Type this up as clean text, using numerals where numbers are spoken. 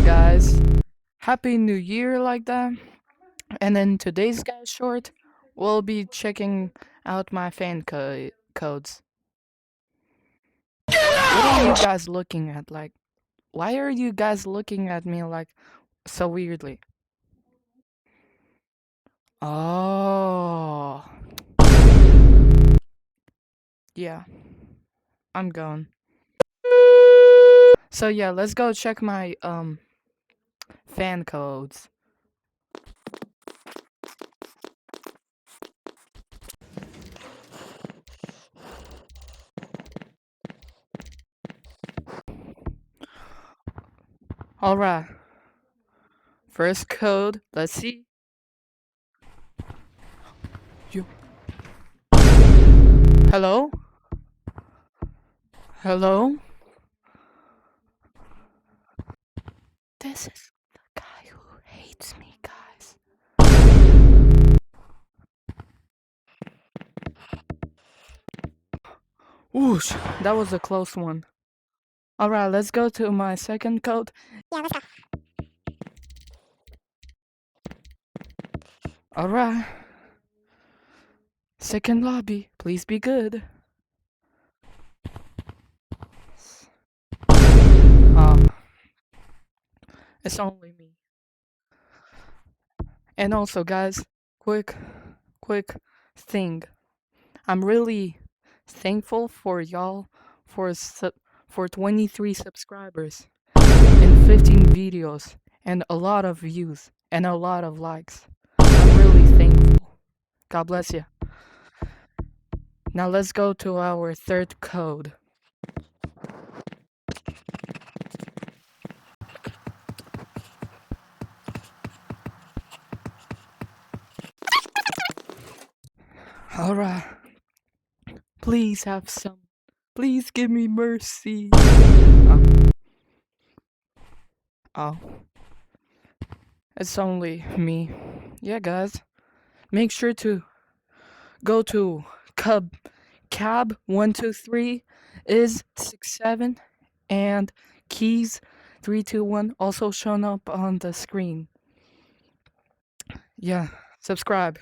guys. Happy New Year, like that. And in today's guys short, we'll be checking out my codes. What are you guys looking at? Like, why are you guys looking at me like so weirdly? Oh, yeah, I'm going. So yeah, let's go check my fan codes. All right, first code. Let's see. You. Hello? Hello? This is the guy who hates me, guys. Whoosh, that was a close one. Alright, let's go to my second code. Yeah, let's go. Alright. Second lobby, please be good. Ah, it's only me. And also, guys, quick thing. I'm really thankful for y'all for for 23 subscribers and 15 videos and a lot of views and a lot of likes. I'm really thankful. God bless you. Now let's go to our third code. Alright. Please have some. Please give me mercy. Oh. It's only me. Yeah, guys. Make sure to go to cab123 is 67 and keys 321 also shown up on the screen. Yeah, subscribe.